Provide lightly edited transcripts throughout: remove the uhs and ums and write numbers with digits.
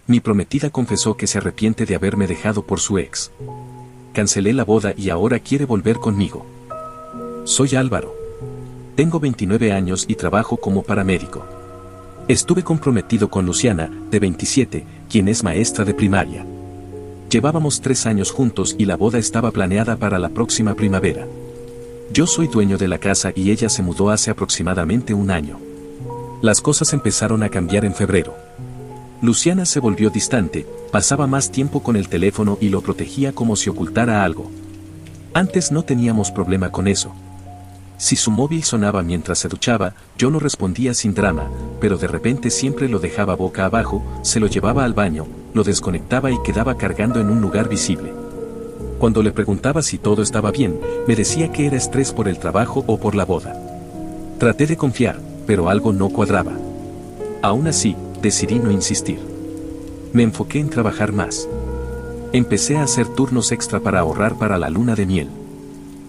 Mi prometida confesó que se arrepiente de haberme dejado por su ex. Cancelé la boda y ahora quiere volver conmigo. Soy Álvaro. Tengo 29 años y trabajo como paramédico. Estuve comprometido con Luciana, de 27, quien es maestra de primaria. Llevábamos 3 años juntos y la boda estaba planeada para la próxima primavera. Yo soy dueño de la casa y ella se mudó hace aproximadamente un año. Las cosas empezaron a cambiar en febrero. Luciana se volvió distante, pasaba más tiempo con el teléfono y lo protegía como si ocultara algo. Antes no teníamos problema con eso. Si su móvil sonaba mientras se duchaba, yo lo respondía sin drama, pero de repente siempre lo dejaba boca abajo, se lo llevaba al baño, lo desconectaba y quedaba cargando en un lugar visible. Cuando le preguntaba si todo estaba bien, me decía que era estrés por el trabajo o por la boda. Traté de confiar, pero algo no cuadraba. Aún así, decidí no insistir. Me enfoqué en trabajar más. Empecé a hacer turnos extra para ahorrar para la luna de miel.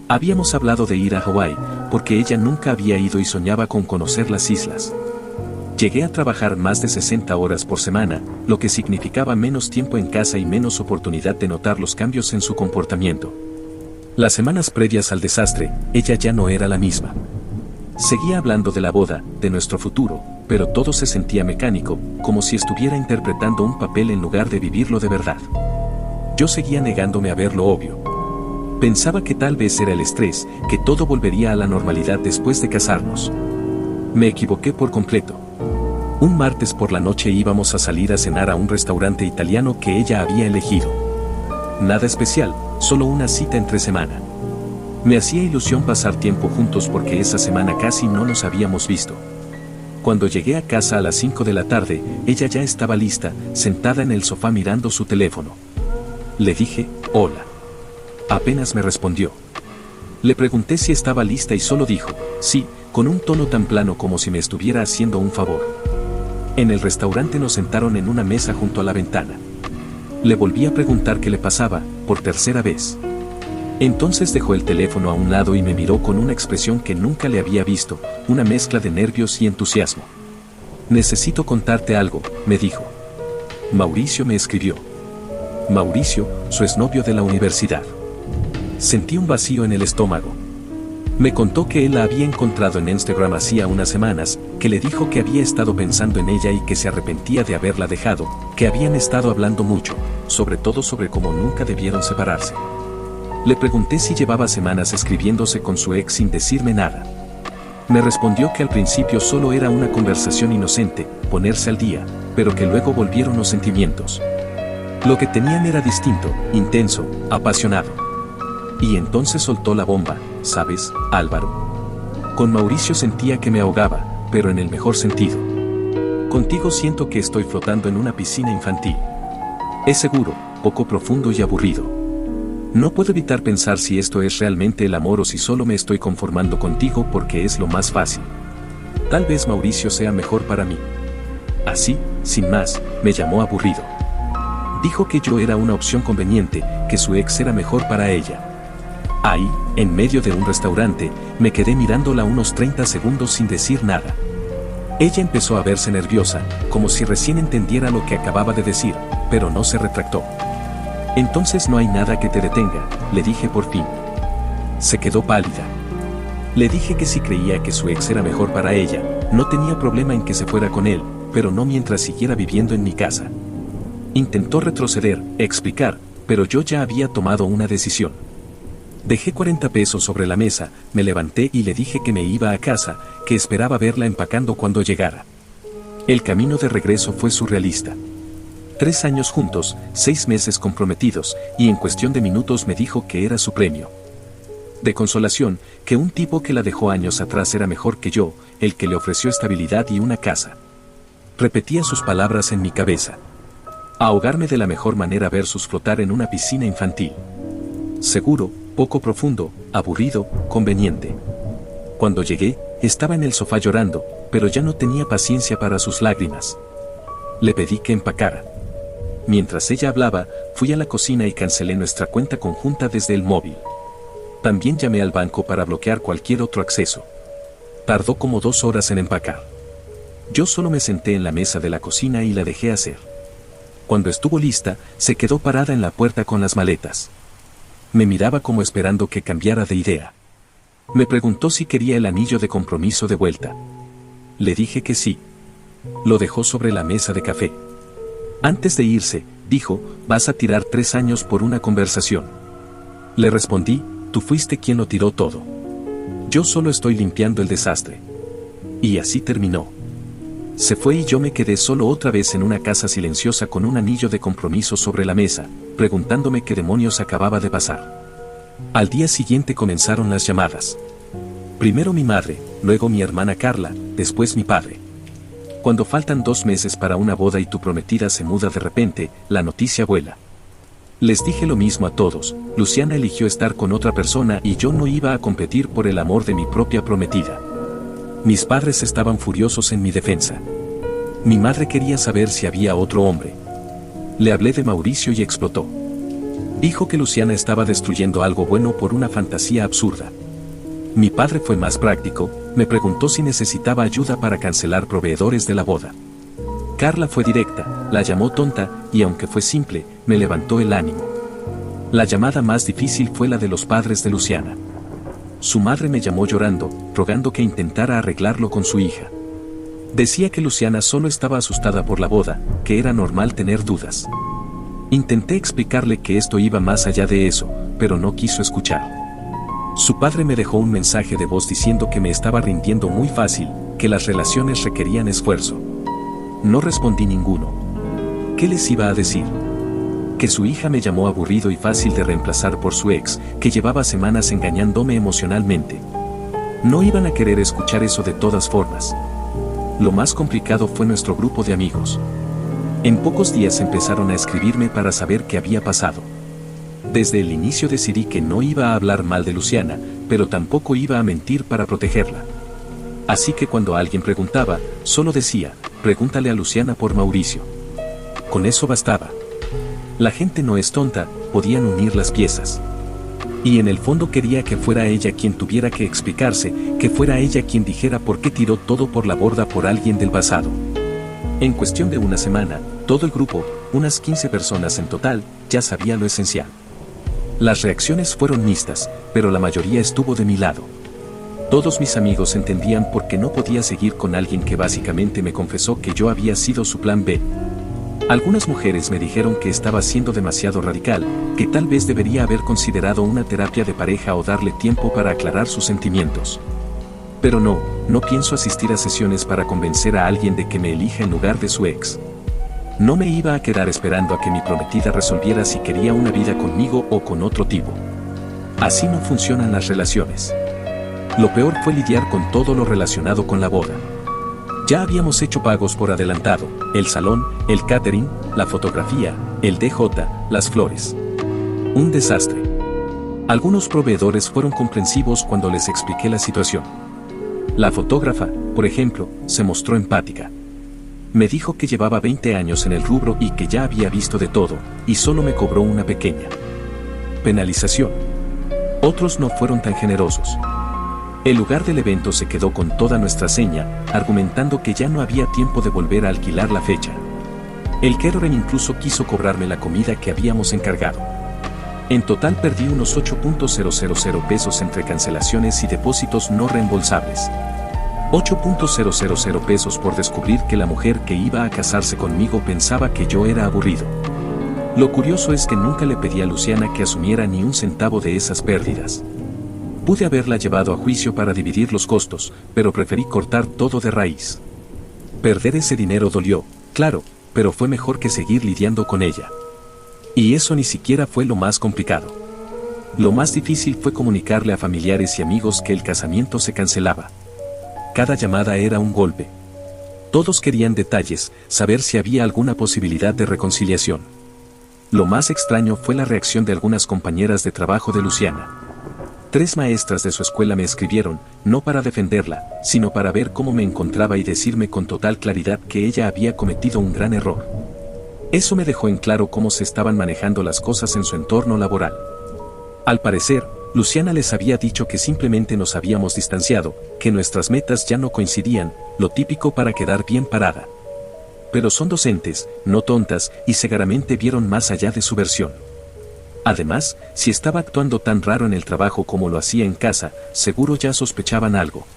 Habíamos hablado de ir a Hawái, porque ella nunca había ido y soñaba con conocer las islas. Llegué a trabajar más de 60 horas por semana, lo que significaba menos tiempo en casa y menos oportunidad de notar los cambios en su comportamiento. Las semanas previas al desastre, ella ya no era la misma. Seguía hablando de la boda, de nuestro futuro, pero todo se sentía mecánico, como si estuviera interpretando un papel en lugar de vivirlo de verdad. Yo seguía negándome a ver lo obvio. Pensaba que tal vez era el estrés, que todo volvería a la normalidad después de casarnos. Me equivoqué por completo. Un martes por la noche íbamos a salir a cenar a un restaurante italiano que ella había elegido. Nada especial, solo una cita entre semana. Me hacía ilusión pasar tiempo juntos porque esa semana casi no nos habíamos visto. Cuando llegué a casa a las 5 de la tarde, ella ya estaba lista, sentada en el sofá mirando su teléfono. Le dije, hola. Apenas me respondió. Le pregunté si estaba lista y solo dijo, sí, con un tono tan plano como si me estuviera haciendo un favor. En el restaurante nos sentaron en una mesa junto a la ventana. Le volví a preguntar qué le pasaba, por tercera vez. Entonces dejó el teléfono a un lado y me miró con una expresión que nunca le había visto, una mezcla de nervios y entusiasmo. Necesito contarte algo, me dijo. Mauricio me escribió. Mauricio, su exnovio de la universidad. Sentí un vacío en el estómago. Me contó que él la había encontrado en Instagram hacía unas semanas, que le dijo que había estado pensando en ella y que se arrepentía de haberla dejado, que habían estado hablando mucho, sobre todo sobre cómo nunca debieron separarse. Le pregunté si llevaba semanas escribiéndose con su ex sin decirme nada. Me respondió que al principio solo era una conversación inocente, ponerse al día, pero que luego volvieron los sentimientos. Lo que tenían era distinto, intenso, apasionado. Y entonces soltó la bomba, ¿sabes, Álvaro? Con Mauricio sentía que me ahogaba, pero en el mejor sentido. Contigo siento que estoy flotando en una piscina infantil. Es seguro, poco profundo y aburrido. No puedo evitar pensar si esto es realmente el amor o si solo me estoy conformando contigo porque es lo más fácil. Tal vez Mauricio sea mejor para mí. Así, sin más, me llamó aburrido. Dijo que yo era una opción conveniente, que su ex era mejor para ella. Ahí, en medio de un restaurante, me quedé mirándola unos 30 segundos sin decir nada. Ella empezó a verse nerviosa, como si recién entendiera lo que acababa de decir, pero no se retractó. Entonces no hay nada que te detenga, le dije por fin. Se quedó pálida. Le dije que si creía que su ex era mejor para ella, no tenía problema en que se fuera con él, pero no mientras siguiera viviendo en mi casa. Intentó retroceder, explicar, pero yo ya había tomado una decisión. Dejé 40 pesos sobre la mesa, me levanté y le dije que me iba a casa, que esperaba verla empacando cuando llegara. El camino de regreso fue surrealista. 3 años juntos, 6 meses comprometidos, y en cuestión de minutos me dijo que era su premio. De consolación, que un tipo que la dejó años atrás era mejor que yo, el que le ofreció estabilidad y una casa. Repetía sus palabras en mi cabeza. Ahogarme de la mejor manera versus flotar en una piscina infantil. Seguro, poco profundo, aburrido, conveniente. Cuando llegué, estaba en el sofá llorando, pero ya no tenía paciencia para sus lágrimas. Le pedí que empacara. Mientras ella hablaba, fui a la cocina y cancelé nuestra cuenta conjunta desde el móvil. También llamé al banco para bloquear cualquier otro acceso. Tardó como 2 horas en empacar. Yo solo me senté en la mesa de la cocina y la dejé hacer. Cuando estuvo lista, se quedó parada en la puerta con las maletas. Me miraba como esperando que cambiara de idea. Me preguntó si quería el anillo de compromiso de vuelta. Le dije que sí. Lo dejó sobre la mesa de café. Antes de irse, dijo, vas a tirar 3 años por una conversación. Le respondí, tú fuiste quien lo tiró todo. Yo solo estoy limpiando el desastre. Y así terminó. Se fue y yo me quedé solo otra vez en una casa silenciosa con un anillo de compromiso sobre la mesa, preguntándome qué demonios acababa de pasar. Al día siguiente comenzaron las llamadas. Primero mi madre, luego mi hermana Carla, después mi padre. Cuando faltan 2 meses para una boda y tu prometida se muda de repente, la noticia vuela. Les dije lo mismo a todos, Luciana eligió estar con otra persona y yo no iba a competir por el amor de mi propia prometida. Mis padres estaban furiosos en mi defensa. Mi madre quería saber si había otro hombre. Le hablé de Mauricio y explotó. Dijo que Luciana estaba destruyendo algo bueno por una fantasía absurda. Mi padre fue más práctico, me preguntó si necesitaba ayuda para cancelar proveedores de la boda. Carla fue directa, la llamó tonta, y aunque fue simple, me levantó el ánimo. La llamada más difícil fue la de los padres de Luciana. Su madre me llamó llorando, rogando que intentara arreglarlo con su hija. Decía que Luciana solo estaba asustada por la boda, que era normal tener dudas. Intenté explicarle que esto iba más allá de eso, pero no quiso escuchar. Su padre me dejó un mensaje de voz diciendo que me estaba rindiendo muy fácil, que las relaciones requerían esfuerzo. No respondí ninguno. ¿Qué les iba a decir? Que su hija me llamó aburrido y fácil de reemplazar por su ex, que llevaba semanas engañándome emocionalmente. No iban a querer escuchar eso de todas formas. Lo más complicado fue nuestro grupo de amigos. En pocos días empezaron a escribirme para saber qué había pasado. Desde el inicio decidí que no iba a hablar mal de Luciana, pero tampoco iba a mentir para protegerla. Así que cuando alguien preguntaba, solo decía, pregúntale a Luciana por Mauricio. Con eso bastaba. La gente no es tonta, podían unir las piezas. Y en el fondo quería que fuera ella quien tuviera que explicarse, que fuera ella quien dijera por qué tiró todo por la borda por alguien del pasado. En cuestión de una semana, todo el grupo, unas 15 personas en total, ya sabía lo esencial. Las reacciones fueron mixtas, pero la mayoría estuvo de mi lado. Todos mis amigos entendían por qué no podía seguir con alguien que básicamente me confesó que yo había sido su plan B. Algunas mujeres me dijeron que estaba siendo demasiado radical, que tal vez debería haber considerado una terapia de pareja o darle tiempo para aclarar sus sentimientos. Pero no pienso asistir a sesiones para convencer a alguien de que me elija en lugar de su ex. No me iba a quedar esperando a que mi prometida resolviera si quería una vida conmigo o con otro tipo. Así no funcionan las relaciones. Lo peor fue lidiar con todo lo relacionado con la boda. Ya habíamos hecho pagos por adelantado, el salón, el catering, la fotografía, el DJ, las flores. Un desastre. Algunos proveedores fueron comprensivos cuando les expliqué la situación. La fotógrafa, por ejemplo, se mostró empática. Me dijo que llevaba 20 años en el rubro y que ya había visto de todo, y solo me cobró una pequeña penalización. Otros no fueron tan generosos. El lugar del evento se quedó con toda nuestra seña, argumentando que ya no había tiempo de volver a alquilar la fecha. El catering incluso quiso cobrarme la comida que habíamos encargado. En total perdí unos 8.000 pesos entre cancelaciones y depósitos no reembolsables. 8.000 pesos por descubrir que la mujer que iba a casarse conmigo pensaba que yo era aburrido. Lo curioso es que nunca le pedí a Luciana que asumiera ni un centavo de esas pérdidas. Pude haberla llevado a juicio para dividir los costos, pero preferí cortar todo de raíz. Perder ese dinero dolió, claro, pero fue mejor que seguir lidiando con ella. Y eso ni siquiera fue lo más complicado. Lo más difícil fue comunicarle a familiares y amigos que el casamiento se cancelaba. Cada llamada era un golpe. Todos querían detalles, saber si había alguna posibilidad de reconciliación. Lo más extraño fue la reacción de algunas compañeras de trabajo de Luciana. 3 maestras de su escuela me escribieron, no para defenderla, sino para ver cómo me encontraba y decirme con total claridad que ella había cometido un gran error. Eso me dejó en claro cómo se estaban manejando las cosas en su entorno laboral. Al parecer, Luciana les había dicho que simplemente nos habíamos distanciado, que nuestras metas ya no coincidían, lo típico para quedar bien parada. Pero son docentes, no tontas, y seguramente vieron más allá de su versión. Además, si estaba actuando tan raro en el trabajo como lo hacía en casa, seguro ya sospechaban algo.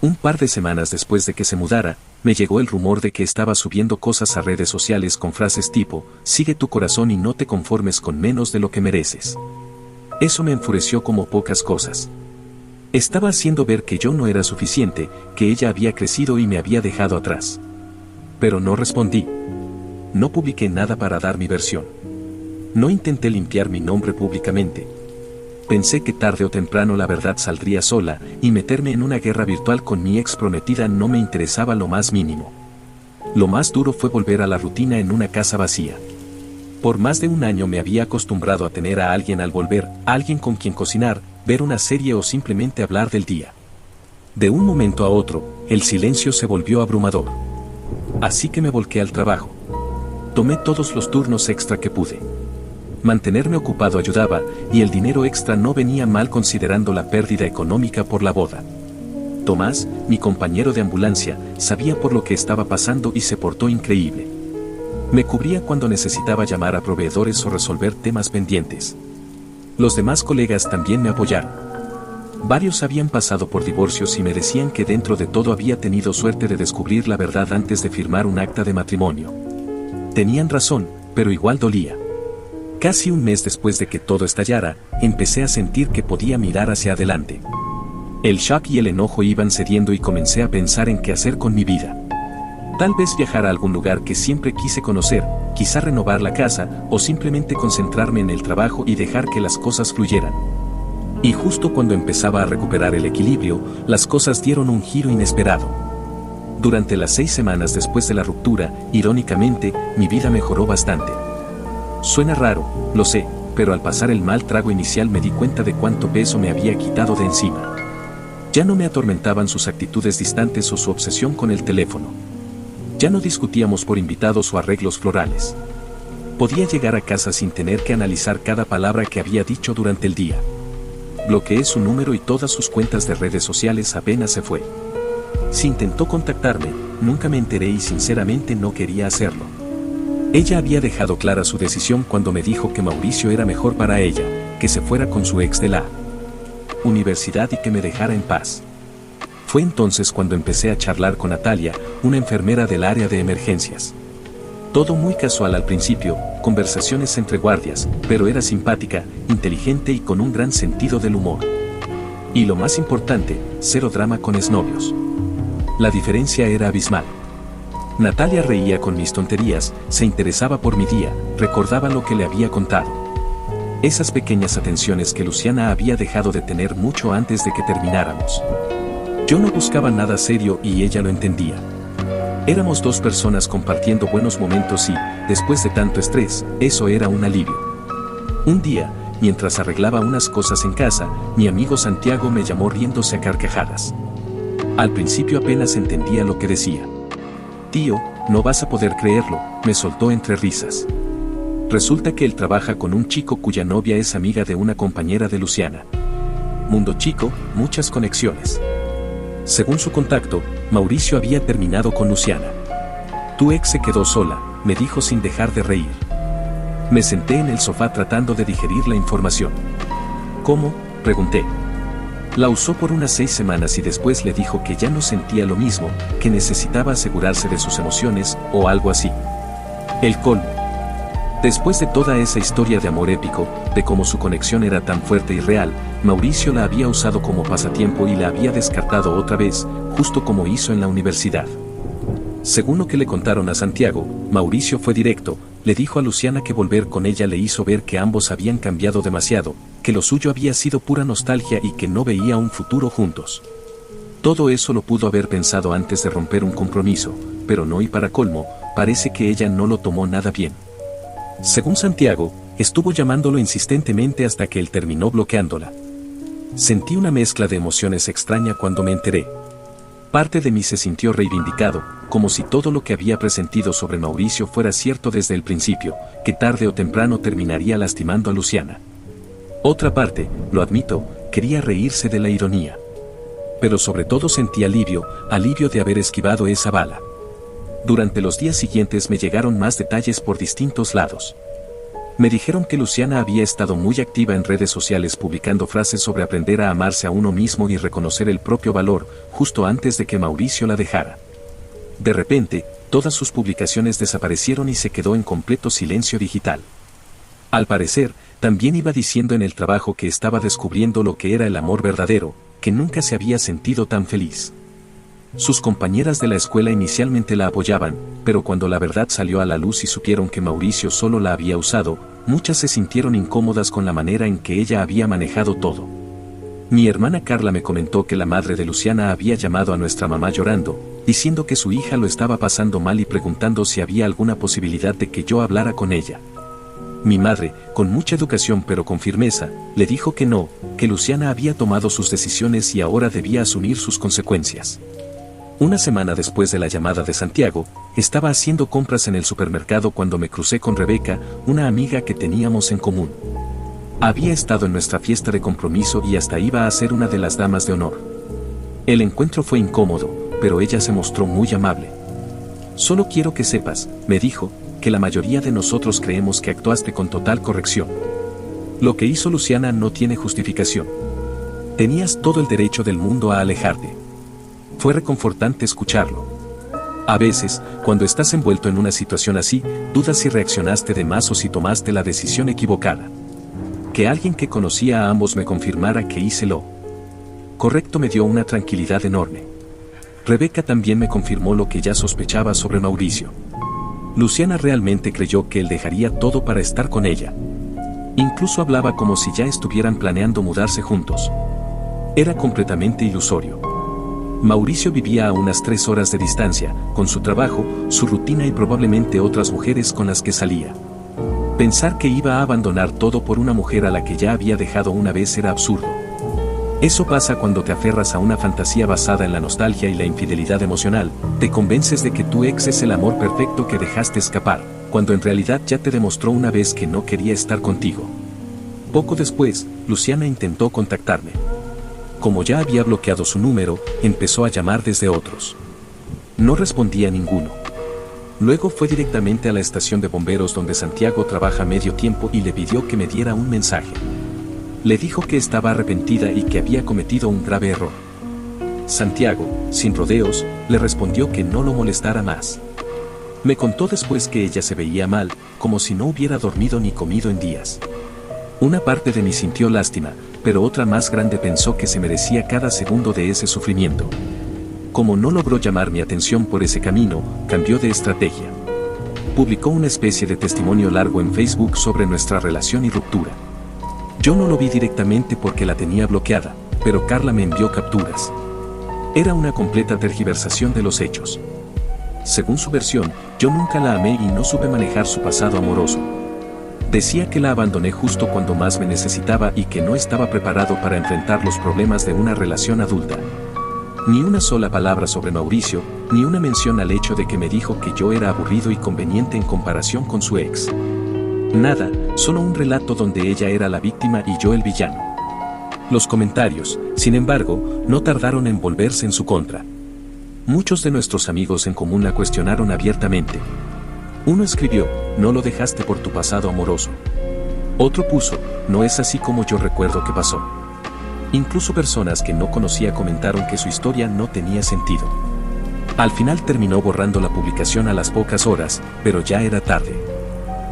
Un par de semanas después de que se mudara, me llegó el rumor de que estaba subiendo cosas a redes sociales con frases tipo, sigue tu corazón y no te conformes con menos de lo que mereces. Eso me enfureció como pocas cosas. Estaba haciendo ver que yo no era suficiente, que ella había crecido y me había dejado atrás. Pero no respondí. No publiqué nada para dar mi versión. No intenté limpiar mi nombre públicamente. Pensé que tarde o temprano la verdad saldría sola, y meterme en una guerra virtual con mi ex prometida no me interesaba lo más mínimo. Lo más duro fue volver a la rutina en una casa vacía. Por más de un año me había acostumbrado a tener a alguien al volver, alguien con quien cocinar, ver una serie o simplemente hablar del día. De un momento a otro, el silencio se volvió abrumador. Así que me volqué al trabajo. Tomé todos los turnos extra que pude. Mantenerme ocupado ayudaba, y el dinero extra no venía mal considerando la pérdida económica por la boda. Tomás, mi compañero de ambulancia, sabía por lo que estaba pasando y se portó increíble. Me cubría cuando necesitaba llamar a proveedores o resolver temas pendientes. Los demás colegas también me apoyaron. Varios habían pasado por divorcios y me decían que dentro de todo había tenido suerte de descubrir la verdad antes de firmar un acta de matrimonio. Tenían razón, pero igual dolía. Casi un mes después de que todo estallara, empecé a sentir que podía mirar hacia adelante. El shock y el enojo iban cediendo y comencé a pensar en qué hacer con mi vida. Tal vez viajar a algún lugar que siempre quise conocer, quizá renovar la casa, o simplemente concentrarme en el trabajo y dejar que las cosas fluyeran. Y justo cuando empezaba a recuperar el equilibrio, las cosas dieron un giro inesperado. Durante las 6 semanas después de la ruptura, irónicamente, mi vida mejoró bastante. Suena raro, lo sé, pero al pasar el mal trago inicial me di cuenta de cuánto peso me había quitado de encima. Ya no me atormentaban sus actitudes distantes o su obsesión con el teléfono. Ya no discutíamos por invitados o arreglos florales. Podía llegar a casa sin tener que analizar cada palabra que había dicho durante el día. Bloqueé su número y todas sus cuentas de redes sociales apenas se fue. Si intentó contactarme, nunca me enteré y sinceramente no quería hacerlo. Ella había dejado clara su decisión cuando me dijo que Mauricio era mejor para ella, que se fuera con su ex de la universidad y que me dejara en paz. Fue entonces cuando empecé a charlar con Natalia, una enfermera del área de emergencias. Todo muy casual al principio, conversaciones entre guardias, pero era simpática, inteligente y con un gran sentido del humor. Y lo más importante, cero drama con exnovios. La diferencia era abismal. Natalia reía con mis tonterías, se interesaba por mi día, recordaba lo que le había contado. Esas pequeñas atenciones que Luciana había dejado de tener mucho antes de que termináramos. Yo no buscaba nada serio y ella lo entendía. Éramos 2 personas compartiendo buenos momentos y, después de tanto estrés, eso era un alivio. Un día, mientras arreglaba unas cosas en casa, mi amigo Santiago me llamó riéndose a carcajadas. Al principio apenas entendía lo que decía. Tío, no vas a poder creerlo, me soltó entre risas. Resulta que él trabaja con un chico cuya novia es amiga de una compañera de Luciana. Mundo chico, muchas conexiones. Según su contacto, Mauricio había terminado con Luciana. Tu ex se quedó sola, me dijo sin dejar de reír. Me senté en el sofá tratando de digerir la información. ¿Cómo?, pregunté. La usó por unas 6 semanas y después le dijo que ya no sentía lo mismo, que necesitaba asegurarse de sus emociones, o algo así. El colmo. Después de toda esa historia de amor épico, de cómo su conexión era tan fuerte y real, Mauricio la había usado como pasatiempo y la había descartado otra vez, justo como hizo en la universidad. Según lo que le contaron a Santiago, Mauricio fue directo, le dijo a Luciana que volver con ella le hizo ver que ambos habían cambiado demasiado, que lo suyo había sido pura nostalgia y que no veía un futuro juntos. Todo eso lo pudo haber pensado antes de romper un compromiso, pero no, y para colmo, parece que ella no lo tomó nada bien. Según Santiago, estuvo llamándolo insistentemente hasta que él terminó bloqueándola. Sentí una mezcla de emociones extraña cuando me enteré. Parte de mí se sintió reivindicado, como si todo lo que había presentido sobre Mauricio fuera cierto desde el principio, que tarde o temprano terminaría lastimando a Luciana. Otra parte, lo admito, quería reírse de la ironía. Pero sobre todo sentí alivio de haber esquivado esa bala. Durante los días siguientes me llegaron más detalles por distintos lados. Me dijeron que Luciana había estado muy activa en redes sociales publicando frases sobre aprender a amarse a uno mismo y reconocer el propio valor, justo antes de que Mauricio la dejara. De repente, todas sus publicaciones desaparecieron y se quedó en completo silencio digital. Al parecer, también iba diciendo en el trabajo que estaba descubriendo lo que era el amor verdadero, que nunca se había sentido tan feliz. Sus compañeras de la escuela inicialmente la apoyaban, pero cuando la verdad salió a la luz y supieron que Mauricio solo la había usado, muchas se sintieron incómodas con la manera en que ella había manejado todo. Mi hermana Carla me comentó que la madre de Luciana había llamado a nuestra mamá llorando, diciendo que su hija lo estaba pasando mal y preguntando si había alguna posibilidad de que yo hablara con ella. Mi madre, con mucha educación pero con firmeza, le dijo que no, que Luciana había tomado sus decisiones y ahora debía asumir sus consecuencias. Una semana después de la llamada de Santiago, estaba haciendo compras en el supermercado cuando me crucé con Rebeca, una amiga que teníamos en común. Había estado en nuestra fiesta de compromiso y hasta iba a ser una de las damas de honor. El encuentro fue incómodo, pero ella se mostró muy amable. Solo quiero que sepas, me dijo, que la mayoría de nosotros creemos que actuaste con total corrección. Lo que hizo Luciana no tiene justificación. Tenías todo el derecho del mundo a alejarte. Fue reconfortante escucharlo. A veces, cuando estás envuelto en una situación así, dudas si reaccionaste de más o si tomaste la decisión equivocada. Que alguien que conocía a ambos me confirmara que hice lo correcto me dio una tranquilidad enorme. Rebeca también me confirmó lo que ya sospechaba sobre Mauricio. Luciana realmente creyó que él dejaría todo para estar con ella. Incluso hablaba como si ya estuvieran planeando mudarse juntos. Era completamente ilusorio. Mauricio vivía a unas 3 horas de distancia, con su trabajo, su rutina y probablemente otras mujeres con las que salía. Pensar que iba a abandonar todo por una mujer a la que ya había dejado una vez era absurdo. Eso pasa cuando te aferras a una fantasía basada en la nostalgia y la infidelidad emocional, te convences de que tu ex es el amor perfecto que dejaste escapar, cuando en realidad ya te demostró una vez que no quería estar contigo. Poco después, Luciana intentó contactarme. Como ya había bloqueado su número, empezó a llamar desde otros. No respondía a ninguno. Luego fue directamente a la estación de bomberos donde Santiago trabaja medio tiempo y le pidió que me diera un mensaje. Le dijo que estaba arrepentida y que había cometido un grave error. Santiago, sin rodeos, le respondió que no lo molestara más. Me contó después que ella se veía mal, como si no hubiera dormido ni comido en días. Una parte de mí sintió lástima, pero otra más grande pensó que se merecía cada segundo de ese sufrimiento. Como no logró llamar mi atención por ese camino, cambió de estrategia. Publicó una especie de testimonio largo en Facebook sobre nuestra relación y ruptura. Yo no lo vi directamente porque la tenía bloqueada, pero Carla me envió capturas. Era una completa tergiversación de los hechos. Según su versión, yo nunca la amé y no supe manejar su pasado amoroso. Decía que la abandoné justo cuando más me necesitaba y que no estaba preparado para enfrentar los problemas de una relación adulta. Ni una sola palabra sobre Mauricio, ni una mención al hecho de que me dijo que yo era aburrido y conveniente en comparación con su ex. Nada, solo un relato donde ella era la víctima y yo el villano. Los comentarios, sin embargo, no tardaron en volverse en su contra. Muchos de nuestros amigos en común la cuestionaron abiertamente. Uno escribió, no lo dejaste por tu pasado amoroso. Otro puso, no es así como yo recuerdo que pasó. Incluso personas que no conocía comentaron que su historia no tenía sentido. Al final terminó borrando la publicación a las pocas horas, pero ya era tarde.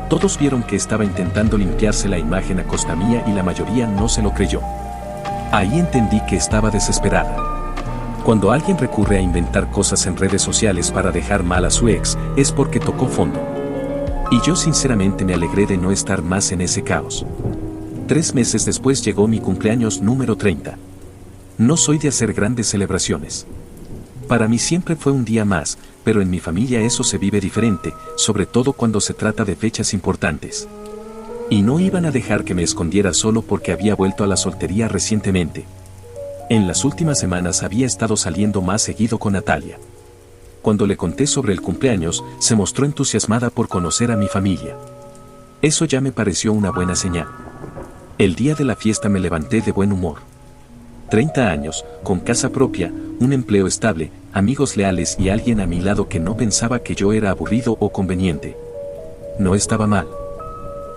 Todos vieron que estaba intentando limpiarse la imagen a costa mía y la mayoría no se lo creyó. Ahí entendí que estaba desesperada. Cuando alguien recurre a inventar cosas en redes sociales para dejar mal a su ex, es porque tocó fondo. Y yo sinceramente me alegré de no estar más en ese caos. 3 meses después llegó mi cumpleaños número 30. No soy de hacer grandes celebraciones. Para mí siempre fue un día más, pero en mi familia eso se vive diferente, sobre todo cuando se trata de fechas importantes. Y no iban a dejar que me escondiera solo porque había vuelto a la soltería recientemente. En las últimas semanas había estado saliendo más seguido con Natalia. Cuando le conté sobre el cumpleaños, se mostró entusiasmada por conocer a mi familia. Eso ya me pareció una buena señal. El día de la fiesta me levanté de buen humor. 30 años, con casa propia, un empleo estable, amigos leales y alguien a mi lado que no pensaba que yo era aburrido o conveniente. No estaba mal.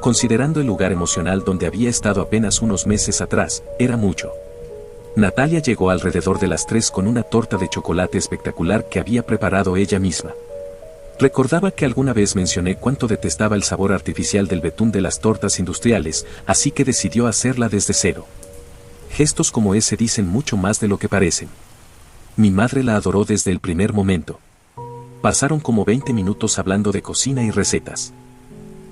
Considerando el lugar emocional donde había estado apenas unos meses atrás, era mucho. Natalia llegó alrededor de las 3 con una torta de chocolate espectacular que había preparado ella misma. Recordaba que alguna vez mencioné cuánto detestaba el sabor artificial del betún de las tortas industriales, así que decidió hacerla desde cero. Gestos como ese dicen mucho más de lo que parecen. Mi madre la adoró desde el primer momento. Pasaron como 20 minutos hablando de cocina y recetas.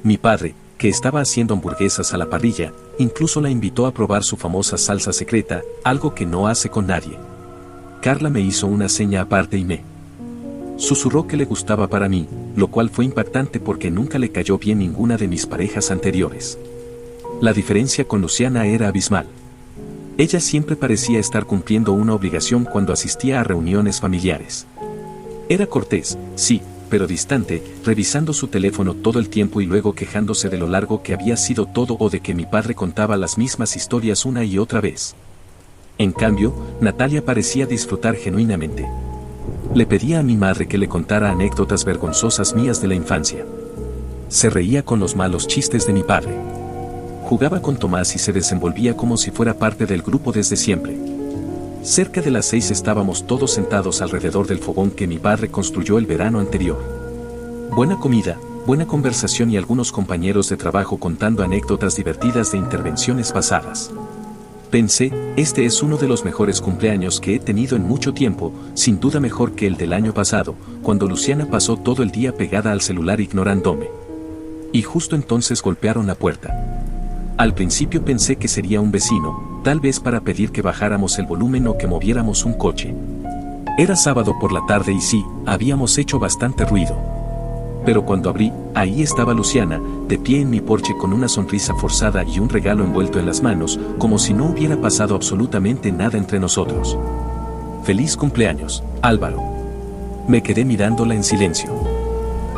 Mi padre, que estaba haciendo hamburguesas a la parrilla, incluso la invitó a probar su famosa salsa secreta, algo que no hace con nadie. Carla me hizo una seña aparte y me susurró que le gustaba para mí, lo cual fue impactante porque nunca le cayó bien ninguna de mis parejas anteriores. La diferencia con Luciana era abismal. Ella siempre parecía estar cumpliendo una obligación cuando asistía a reuniones familiares. Era cortés, sí, pero distante, revisando su teléfono todo el tiempo y luego quejándose de lo largo que había sido todo o de que mi padre contaba las mismas historias una y otra vez. En cambio, Natalia parecía disfrutar genuinamente. Le pedía a mi madre que le contara anécdotas vergonzosas mías de la infancia. Se reía con los malos chistes de mi padre. Jugaba con Tomás y se desenvolvía como si fuera parte del grupo desde siempre. Cerca de las 6 estábamos todos sentados alrededor del fogón que mi padre construyó el verano anterior. Buena comida, buena conversación y algunos compañeros de trabajo contando anécdotas divertidas de intervenciones pasadas. Pensé, este es uno de los mejores cumpleaños que he tenido en mucho tiempo, sin duda mejor que el del año pasado, cuando Luciana pasó todo el día pegada al celular ignorándome. Y justo entonces golpearon la puerta. Al principio pensé que sería un vecino, tal vez para pedir que bajáramos el volumen o que moviéramos un coche. Era sábado por la tarde y sí, habíamos hecho bastante ruido. Pero cuando abrí, ahí estaba Luciana, de pie en mi porche con una sonrisa forzada y un regalo envuelto en las manos, como si no hubiera pasado absolutamente nada entre nosotros. Feliz cumpleaños, Álvaro. Me quedé mirándola en silencio.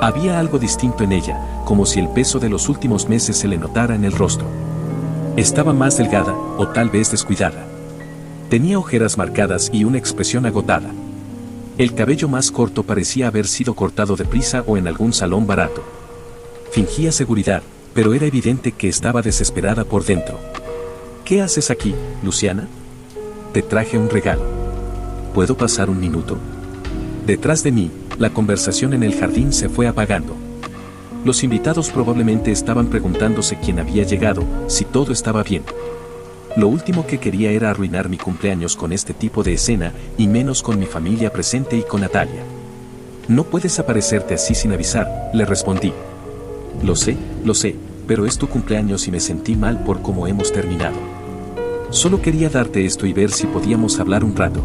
Había algo distinto en ella, como si el peso de los últimos meses se le notara en el rostro. Estaba más delgada, o tal vez descuidada. Tenía ojeras marcadas y una expresión agotada. El cabello más corto parecía haber sido cortado deprisa o en algún salón barato. Fingía seguridad, pero era evidente que estaba desesperada por dentro. ¿Qué haces aquí, Luciana? Te traje un regalo. ¿Puedo pasar un minuto? Detrás de mí, la conversación en el jardín se fue apagando. Los invitados probablemente estaban preguntándose quién había llegado, si todo estaba bien. Lo último que quería era arruinar mi cumpleaños con este tipo de escena, y menos con mi familia presente y con Natalia. No puedes aparecerte así sin avisar, le respondí. Lo sé, pero es tu cumpleaños y me sentí mal por cómo hemos terminado. Solo quería darte esto y ver si podíamos hablar un rato.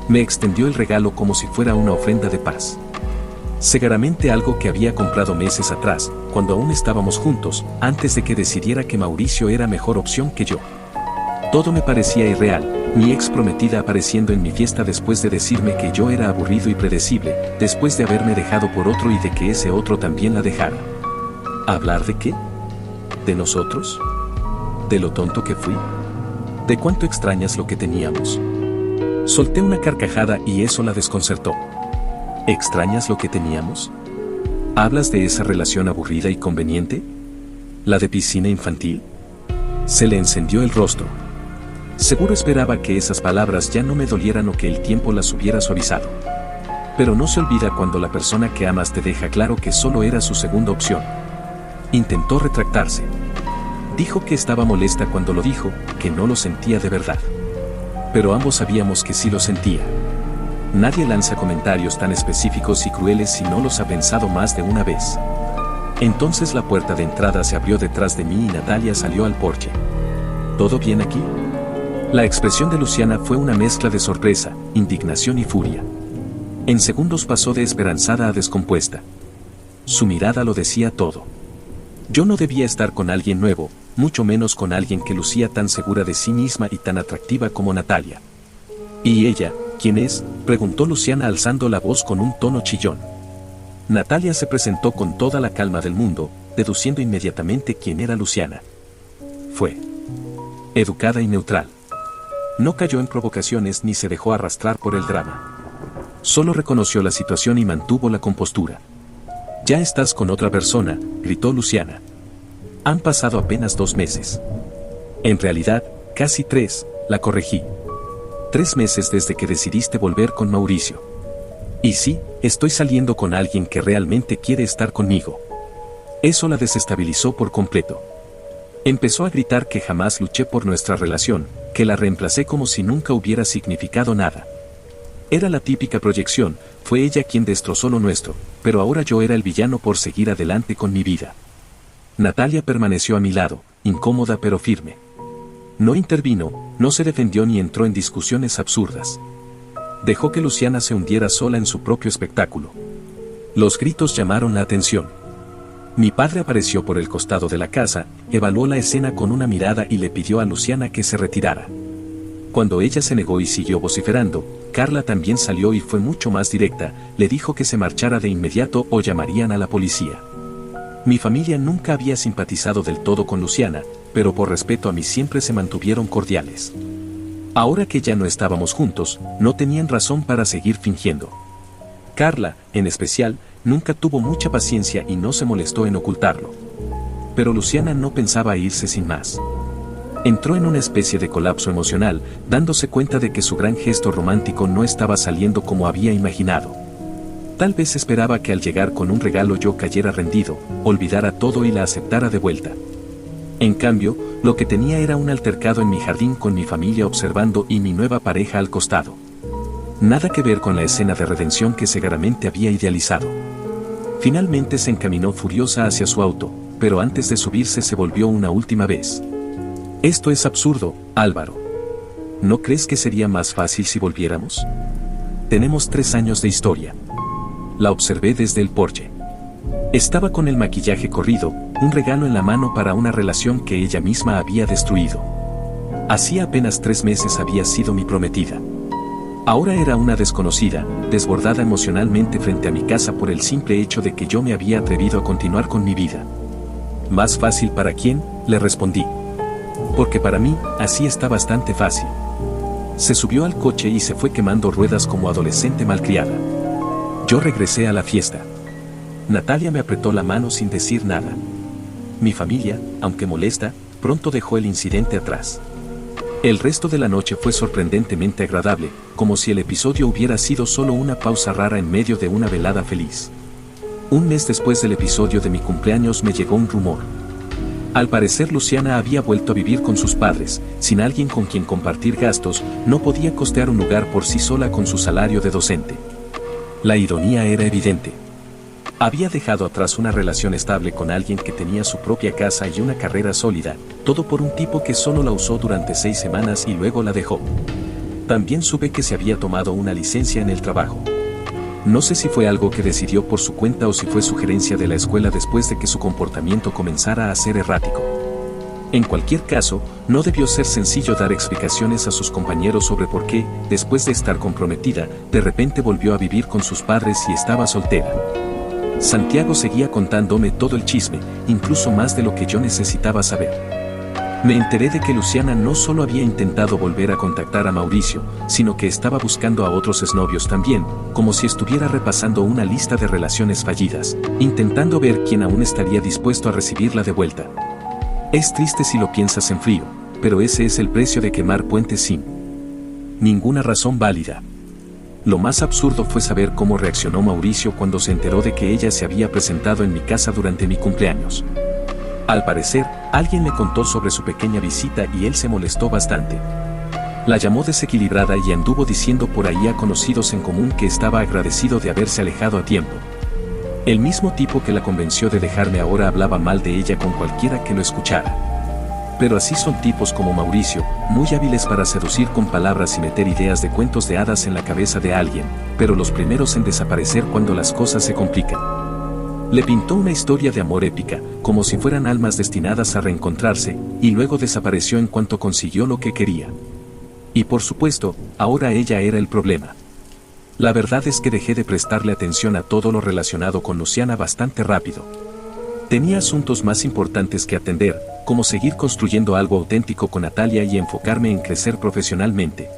Me extendió el regalo como si fuera una ofrenda de paz. Seguramente algo que había comprado meses atrás, cuando aún estábamos juntos, antes de que decidiera que Mauricio era mejor opción que yo. Todo me parecía irreal, mi ex prometida apareciendo en mi fiesta después de decirme que yo era aburrido y predecible, después de haberme dejado por otro y de que ese otro también la dejara. ¿Hablar de qué? ¿De nosotros? ¿De lo tonto que fui? ¿De cuánto extrañas lo que teníamos? Solté una carcajada y eso la desconcertó. ¿Extrañas lo que teníamos? ¿Hablas de esa relación aburrida y conveniente? ¿La de piscina infantil? Se le encendió el rostro. Seguro esperaba que esas palabras ya no me dolieran o que el tiempo las hubiera suavizado. Pero no se olvida cuando la persona que amas te deja claro que solo era su segunda opción. Intentó retractarse. Dijo que estaba molesta cuando lo dijo, que no lo sentía de verdad. Pero ambos sabíamos que sí lo sentía. Nadie lanza comentarios tan específicos y crueles si no los ha pensado más de una vez. Entonces la puerta de entrada se abrió detrás de mí y Natalia salió al porche. ¿Todo bien aquí? La expresión de Luciana fue una mezcla de sorpresa, indignación y furia. En segundos pasó de esperanzada a descompuesta. Su mirada lo decía todo. Yo no debía estar con alguien nuevo, mucho menos con alguien que lucía tan segura de sí misma y tan atractiva como Natalia. ¿Y ella, quién es?, preguntó Luciana alzando la voz con un tono chillón. Natalia se presentó con toda la calma del mundo, deduciendo inmediatamente quién era Luciana. Fue educada y neutral. No cayó en provocaciones ni se dejó arrastrar por el drama. Solo reconoció la situación y mantuvo la compostura. «Ya estás con otra persona», gritó Luciana. «Han pasado apenas 2 meses». «En realidad, casi 3», la corregí. 3 meses desde que decidiste volver con Mauricio. Y sí, estoy saliendo con alguien que realmente quiere estar conmigo». Eso la desestabilizó por completo. Empezó a gritar que jamás luché por nuestra relación, que la reemplacé como si nunca hubiera significado nada. Era la típica proyección, fue ella quien destrozó lo nuestro, pero ahora yo era el villano por seguir adelante con mi vida. Natalia permaneció a mi lado, incómoda pero firme. No intervino, no se defendió ni entró en discusiones absurdas. Dejó que Luciana se hundiera sola en su propio espectáculo. Los gritos llamaron la atención. Mi padre apareció por el costado de la casa, evaluó la escena con una mirada y le pidió a Luciana que se retirara. Cuando ella se negó y siguió vociferando, Carla también salió y fue mucho más directa, le dijo que se marchara de inmediato o llamarían a la policía. Mi familia nunca había simpatizado del todo con Luciana, pero por respeto a mí siempre se mantuvieron cordiales. Ahora que ya no estábamos juntos, no tenían razón para seguir fingiendo. Carla, en especial, nunca tuvo mucha paciencia y no se molestó en ocultarlo. Pero Luciana no pensaba irse sin más. Entró en una especie de colapso emocional, dándose cuenta de que su gran gesto romántico no estaba saliendo como había imaginado. Tal vez esperaba que al llegar con un regalo yo cayera rendido, olvidara todo y la aceptara de vuelta. En cambio, lo que tenía era un altercado en mi jardín con mi familia observando y mi nueva pareja al costado. Nada que ver con la escena de redención que cegaramente había idealizado. Finalmente se encaminó furiosa hacia su auto, pero antes de subirse se volvió una última vez. «Esto es absurdo, Álvaro. ¿No crees que sería más fácil si volviéramos? Tenemos 3 años de historia». La observé desde el porche. Estaba con el maquillaje corrido, un regalo en la mano para una relación que ella misma había destruido. Hacía apenas 3 meses había sido mi prometida. Ahora era una desconocida, desbordada emocionalmente frente a mi casa por el simple hecho de que yo me había atrevido a continuar con mi vida. «¿Más fácil para quién?», le respondí. «Porque para mí, así está bastante fácil». Se subió al coche y se fue quemando ruedas como adolescente malcriada. Yo regresé a la fiesta. Natalia me apretó la mano sin decir nada. Mi familia, aunque molesta, pronto dejó el incidente atrás. El resto de la noche fue sorprendentemente agradable, como si el episodio hubiera sido solo una pausa rara en medio de una velada feliz. Un mes después del episodio de mi cumpleaños me llegó un rumor. Al parecer Luciana había vuelto a vivir con sus padres, sin alguien con quien compartir gastos, no podía costear un lugar por sí sola con su salario de docente. La ironía era evidente. Había dejado atrás una relación estable con alguien que tenía su propia casa y una carrera sólida, todo por un tipo que solo la usó durante 6 semanas y luego la dejó. También supe que se había tomado una licencia en el trabajo. No sé si fue algo que decidió por su cuenta o si fue sugerencia de la escuela después de que su comportamiento comenzara a ser errático. En cualquier caso, no debió ser sencillo dar explicaciones a sus compañeros sobre por qué, después de estar comprometida, de repente volvió a vivir con sus padres y estaba soltera. Santiago seguía contándome todo el chisme, incluso más de lo que yo necesitaba saber. Me enteré de que Luciana no solo había intentado volver a contactar a Mauricio, sino que estaba buscando a otros exnovios también, como si estuviera repasando una lista de relaciones fallidas, intentando ver quién aún estaría dispuesto a recibirla de vuelta. Es triste si lo piensas en frío, pero ese es el precio de quemar puentes sin ninguna razón válida. Lo más absurdo fue saber cómo reaccionó Mauricio cuando se enteró de que ella se había presentado en mi casa durante mi cumpleaños. Al parecer, alguien le contó sobre su pequeña visita y él se molestó bastante. La llamó desequilibrada y anduvo diciendo por ahí a conocidos en común que estaba agradecido de haberse alejado a tiempo. El mismo tipo que la convenció de dejarme ahora hablaba mal de ella con cualquiera que lo escuchara. Pero así son tipos como Mauricio, muy hábiles para seducir con palabras y meter ideas de cuentos de hadas en la cabeza de alguien, pero los primeros en desaparecer cuando las cosas se complican. Le pintó una historia de amor épica, como si fueran almas destinadas a reencontrarse, y luego desapareció en cuanto consiguió lo que quería. Y por supuesto, ahora ella era el problema. La verdad es que dejé de prestarle atención a todo lo relacionado con Luciana bastante rápido. Tenía asuntos más importantes que atender, como seguir construyendo algo auténtico con Natalia y enfocarme en crecer profesionalmente.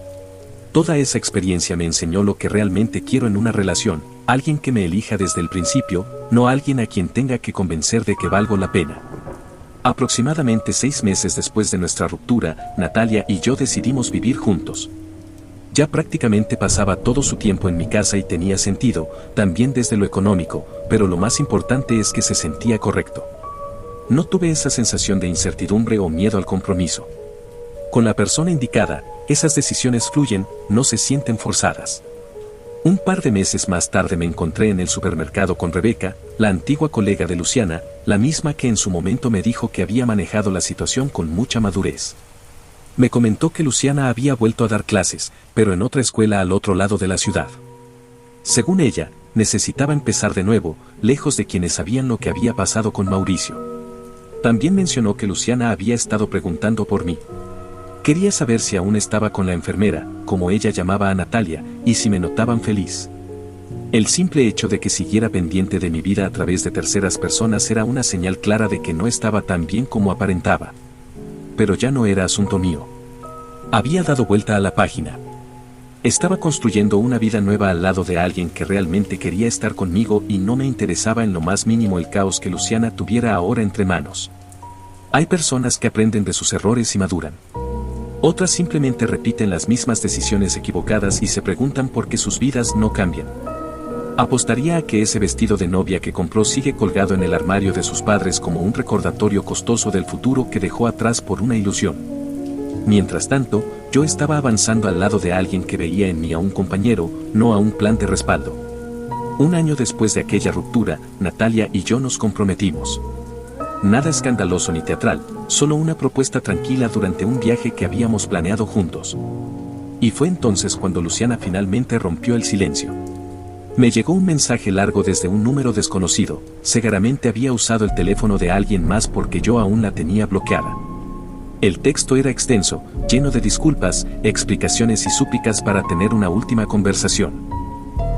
Toda esa experiencia me enseñó lo que realmente quiero en una relación, alguien que me elija desde el principio, no alguien a quien tenga que convencer de que valgo la pena. Aproximadamente 6 meses después de nuestra ruptura, Natalia y yo decidimos vivir juntos. Ya prácticamente pasaba todo su tiempo en mi casa y tenía sentido, también desde lo económico, pero lo más importante es que se sentía correcto. No tuve esa sensación de incertidumbre o miedo al compromiso. Con la persona indicada, esas decisiones fluyen, no se sienten forzadas. Un par de meses más tarde me encontré en el supermercado con Rebeca, la antigua colega de Luciana, la misma que en su momento me dijo que había manejado la situación con mucha madurez. Me comentó que Luciana había vuelto a dar clases, pero en otra escuela al otro lado de la ciudad. Según ella, necesitaba empezar de nuevo, lejos de quienes sabían lo que había pasado con Mauricio. También mencionó que Luciana había estado preguntando por mí. Quería saber si aún estaba con la enfermera, como ella llamaba a Natalia, y si me notaban feliz. El simple hecho de que siguiera pendiente de mi vida a través de terceras personas era una señal clara de que no estaba tan bien como aparentaba. Pero ya no era asunto mío. Había dado vuelta a la página. Estaba construyendo una vida nueva al lado de alguien que realmente quería estar conmigo y no me interesaba en lo más mínimo el caos que Luciana tuviera ahora entre manos. Hay personas que aprenden de sus errores y maduran. Otras simplemente repiten las mismas decisiones equivocadas y se preguntan por qué sus vidas no cambian. Apostaría a que ese vestido de novia que compró sigue colgado en el armario de sus padres como un recordatorio costoso del futuro que dejó atrás por una ilusión. Mientras tanto, yo estaba avanzando al lado de alguien que veía en mí a un compañero, no a un plan de respaldo. Un año después de aquella ruptura, Natalia y yo nos comprometimos. Nada escandaloso ni teatral, solo una propuesta tranquila durante un viaje que habíamos planeado juntos. Y fue entonces cuando Luciana finalmente rompió el silencio. Me llegó un mensaje largo desde un número desconocido, seguramente había usado el teléfono de alguien más porque yo aún la tenía bloqueada. El texto era extenso, lleno de disculpas, explicaciones y súplicas para tener una última conversación.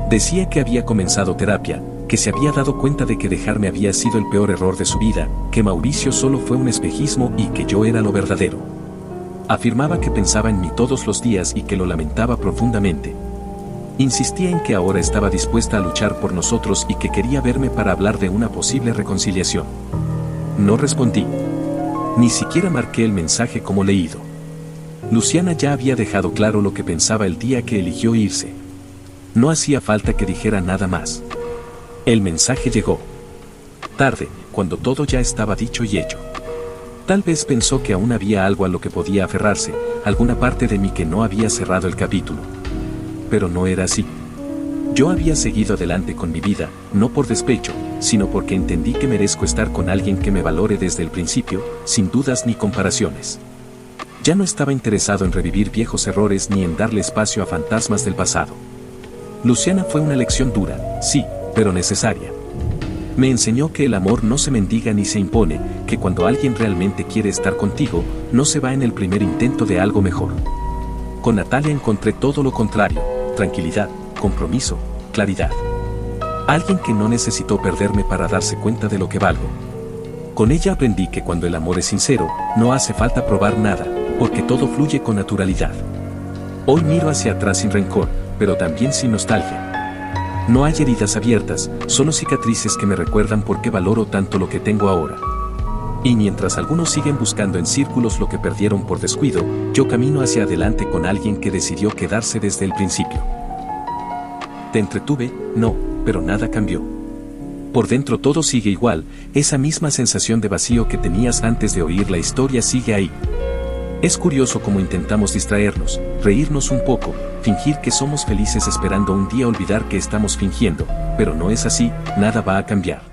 Decía que había comenzado terapia, que se había dado cuenta de que dejarme había sido el peor error de su vida, que Mauricio solo fue un espejismo y que yo era lo verdadero. Afirmaba que pensaba en mí todos los días y que lo lamentaba profundamente. Insistía en que ahora estaba dispuesta a luchar por nosotros y que quería verme para hablar de una posible reconciliación. No respondí. Ni siquiera marqué el mensaje como leído. Luciana ya había dejado claro lo que pensaba el día que eligió irse. No hacía falta que dijera nada más. El mensaje llegó. Tarde, cuando todo ya estaba dicho y hecho. Tal vez pensó que aún había algo a lo que podía aferrarse, alguna parte de mí que no había cerrado el capítulo. Pero no era así. Yo había seguido adelante con mi vida, no por despecho, sino porque entendí que merezco estar con alguien que me valore desde el principio, sin dudas ni comparaciones. Ya no estaba interesado en revivir viejos errores ni en darle espacio a fantasmas del pasado. Luciana fue una lección dura, sí, pero necesaria. Me enseñó que el amor no se mendiga ni se impone, que cuando alguien realmente quiere estar contigo, no se va en el primer intento de algo mejor. Con Natalia encontré todo lo contrario, tranquilidad, compromiso, claridad. Alguien que no necesitó perderme para darse cuenta de lo que valgo. Con ella aprendí que cuando el amor es sincero, no hace falta probar nada, porque todo fluye con naturalidad. Hoy miro hacia atrás sin rencor, pero también sin nostalgia. No hay heridas abiertas, solo cicatrices que me recuerdan por qué valoro tanto lo que tengo ahora. Y mientras algunos siguen buscando en círculos lo que perdieron por descuido, yo camino hacia adelante con alguien que decidió quedarse desde el principio. ¿Te entretuve? No, pero nada cambió. Por dentro todo sigue igual, esa misma sensación de vacío que tenías antes de oír la historia sigue ahí. Es curioso cómo intentamos distraernos, reírnos un poco, fingir que somos felices esperando un día olvidar que estamos fingiendo, pero no es así, nada va a cambiar.